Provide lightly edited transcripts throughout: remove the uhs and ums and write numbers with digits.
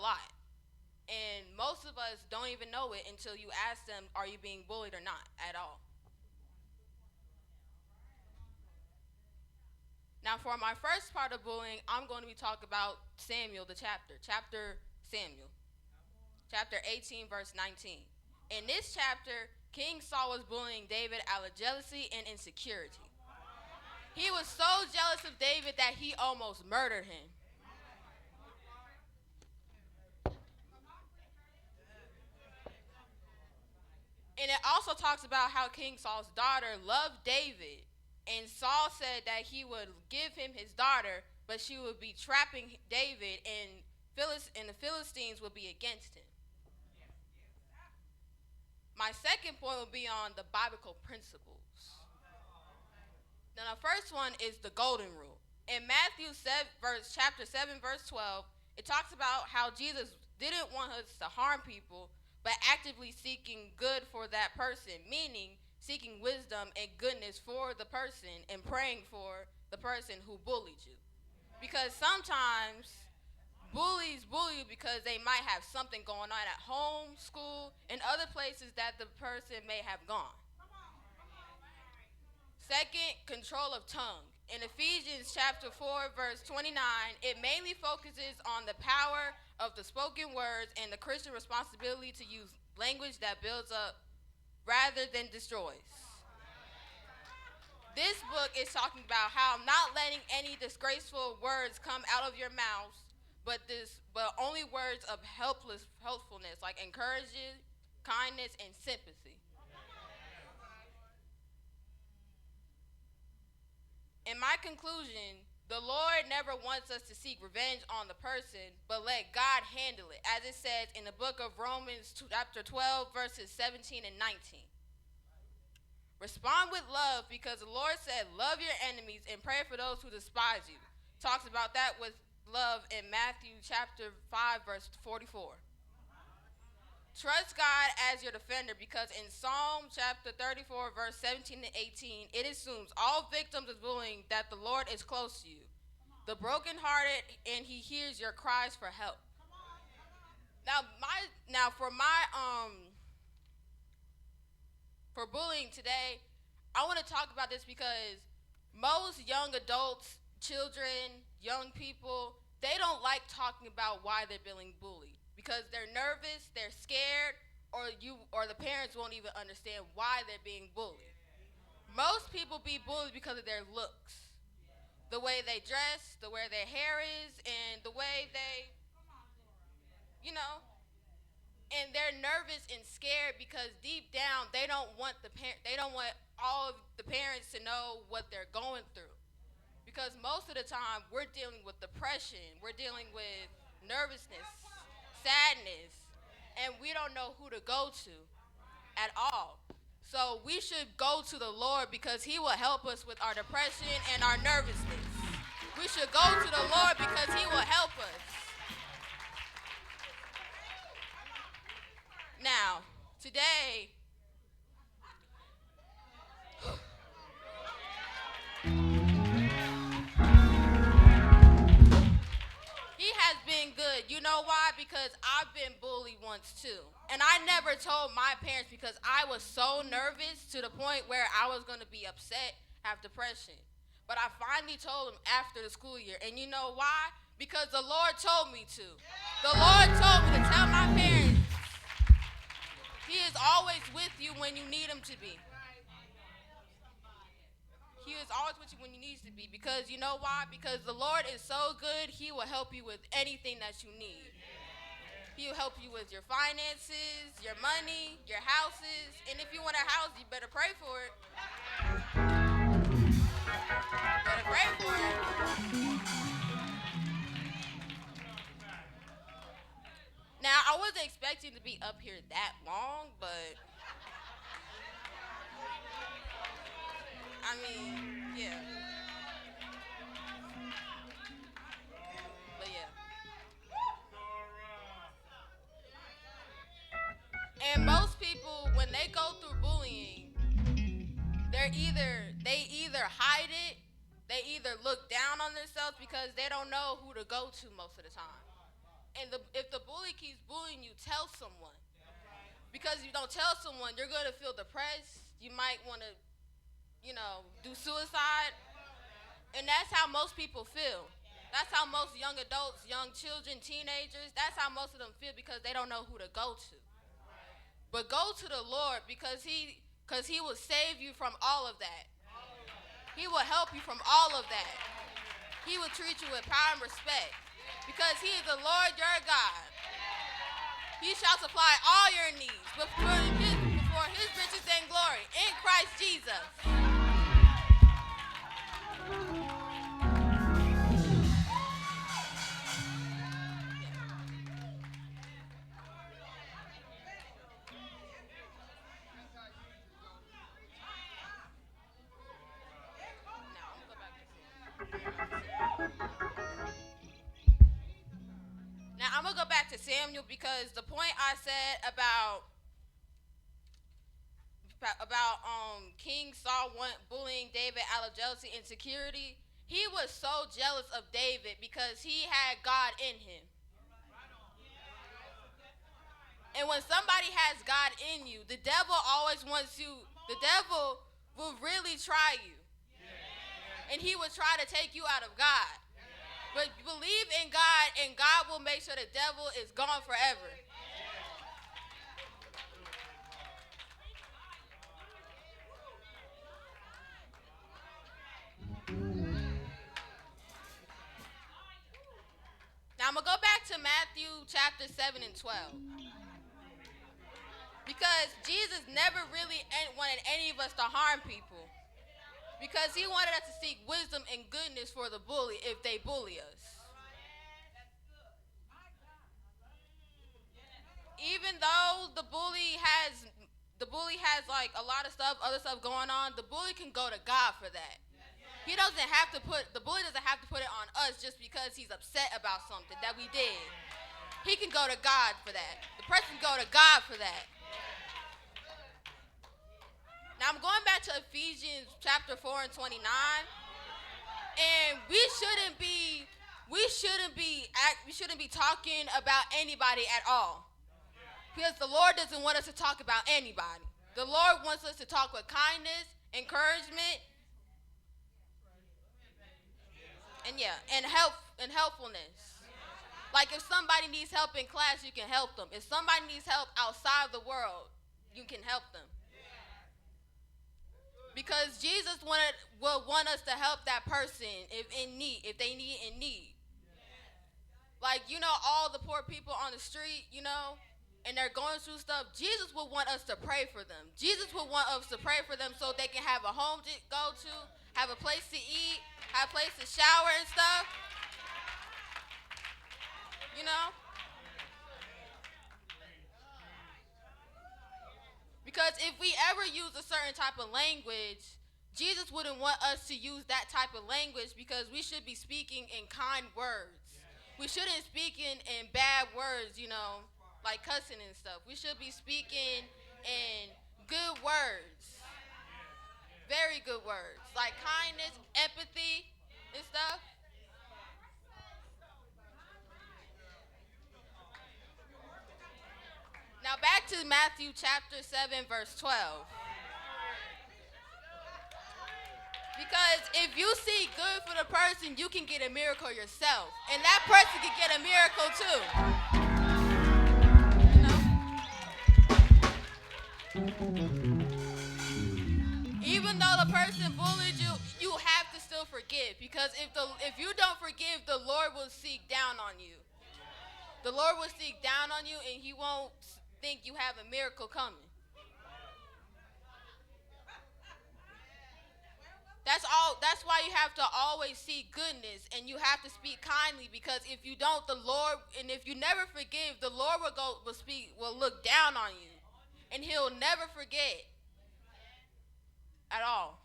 lot. And most of us don't even know it until you ask them, are you being bullied or not at all? Now, for my first part of bullying, I'm going to be talking about Samuel, the chapter Samuel, chapter 18, verse 19. In this chapter, King Saul was bullying David out of jealousy and insecurity. He was so jealous of David that he almost murdered him. And it also talks about how King Saul's daughter loved David. And Saul said that he would give him his daughter, but she would be trapping David, and the Philistines would be against him. My second point will be on the biblical principles. Now, the first one is the golden rule. In chapter 7, verse 12, it talks about how Jesus didn't want us to harm people, but actively seeking good for that person, meaning seeking wisdom and goodness for the person and praying for the person who bullied you. Because sometimes bullies bully you because they might have something going on at home, school, and other places that the person may have gone. Second, control of tongue. In Ephesians chapter 4, verse 29, it mainly focuses on the power of the spoken words and the Christian responsibility to use language that builds up rather than destroys. This book is talking about how not letting any disgraceful words come out of your mouth, but only words of helpfulness, like encouragement, kindness, and sympathy. In my conclusion, the Lord never wants us to seek revenge on the person, but let God handle it, as it says in the book of Romans chapter 12, verses 17 and 19. Respond with love, because the Lord said, love your enemies and pray for those who despise you. Talks about that with love in Matthew chapter 5, verse 44. Trust God as your defender, because in Psalm chapter 34, verse 17 to 18, it assumes all victims of bullying that the Lord is close to you, the brokenhearted, and he hears your cries for help. For bullying today, I want to talk about this because most young adults, children, young people, they don't like talking about why they're being bullied. Because they're nervous, they're scared, or the parents won't even understand why they're being bullied. Most people be bullied because of their looks, the way they dress, the way their hair is, and the way they, and they're nervous and scared because deep down they don't want all of the parents to know what they're going through. Because most of the time we're dealing with depression, we're dealing with nervousness, sadness, and we don't know who to go to at all. So we should go to the Lord because he will help us with our depression and our nervousness. We should go to the Lord because he will help us. Now, today, he has been good. You know why? Because I've been bullied once too. And I never told my parents because I was so nervous to the point where I was going to be upset, have depression. But I finally told them after the school year. And you know why? Because the Lord told me to. The Lord told me to tell my parents he is always with you when you need him to be. He is always with you when you need to be. Because you know why? Because the Lord is so good, he will help you with anything that you need. He will help you with your finances, your money, your houses. And if you want a house, you better pray for it. Better pray for it. Now, I wasn't expecting to be up here that long, but I mean, yeah. But yeah. And most people, when they go through bullying, they either hide it, they either look down on themselves because they don't know who to go to most of the time. And if the bully keeps bullying you, tell someone. Because if you don't tell someone, you're going to feel depressed. You might want to, do suicide. And that's how most people feel. That's how most young adults, young children, teenagers, that's how most of them feel because they don't know who to go to. But go to the Lord because he will save you from all of that. He will help you from all of that. He will treat you with power and respect because he is the Lord your God. He shall supply all your needs before his riches and glory in Christ Jesus. Now I'm gonna go back to Samuel because the point I said about King Saul bullying David out of jealousy and insecurity, he was so jealous of David because he had God in him. And when somebody has God in you, the devil will really try you. And he will try to take you out of God. But believe in God and God will make sure the devil is gone forever. Now I'm going to go back to Matthew chapter 7 and 12. Because Jesus never really wanted any of us to harm people. Because he wanted us to seek wisdom and goodness for the bully if they bully us. Even though the bully has like a lot of other stuff going on, the bully can go to God for that. The bully doesn't have to put it on us just because he's upset about something that we did. He can go to God for that. The person can go to God for that. Now I'm going back to Ephesians chapter 4 and 29. And we shouldn't be talking about anybody at all. Because the Lord doesn't want us to talk about anybody. The Lord wants us to talk with kindness, encouragement, and helpfulness. Like if somebody needs help in class, you can help them. If somebody needs help outside the world, you can help them. Because Jesus will want us to help that person if they need in need. Like, all the poor people on the street, and they're going through stuff, Jesus will want us to pray for them. Jesus will want us to pray for them so they can have a home to go to, have a place to eat, have a place to shower and stuff. Because if we ever use a certain type of language, Jesus wouldn't want us to use that type of language because we should be speaking in kind words. We shouldn't speak in bad words, like cussing and stuff. We should be speaking in good words. Very good words. Like kindness, empathy, and stuff. Now back to Matthew chapter 7, verse 12. Because if you see good for the person, you can get a miracle yourself. And that person can get a miracle too. Even though the person bullied you, you have to still forgive. Because if you don't forgive, the Lord will seek down on you. The Lord will seek down on you and he won't think you have a miracle coming. That's why you have to always seek goodness and you have to speak kindly, because if you don't, the Lord, and if you never forgive, the Lord will look down on you and he'll never forget at all.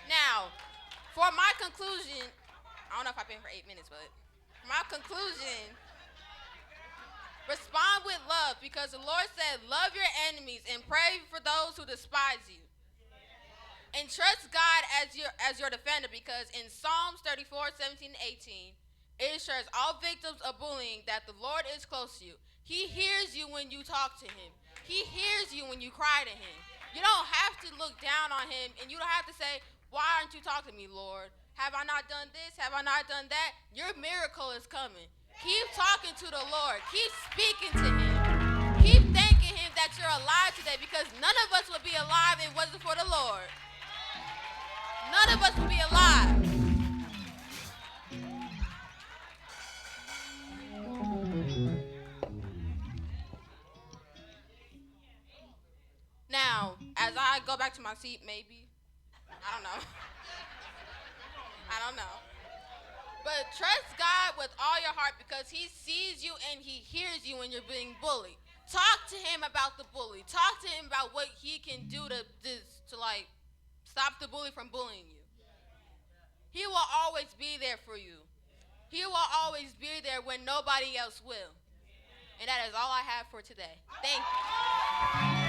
Now, for my conclusion, I don't know if I've been for 8 minutes, but my conclusion, respond with love, because the Lord said, love your enemies and pray for those who despise you. And trust God as your defender, because in Psalms 34:17-18, it assures all victims of bullying that the Lord is close to you. He hears you when you talk to him. He hears you when you cry to him. You don't have to look down on him, and you don't have to say, why aren't you talking to me, Lord? Have I not done this? Have I not done that? Your miracle is coming. Keep talking to the Lord. Keep speaking to him. Keep thanking him that you're alive today, because none of us would be alive if it wasn't for the Lord. None of us will be alive. Now, as I go back to my seat, maybe, I don't know. I don't know. But trust God with all your heart, because he sees you and he hears you when you're being bullied. Talk to him about the bully. Talk to him about what he can do to stop the bully from bullying you. He will always be there for you. He will always be there when nobody else will. And that is all I have for today. Thank you.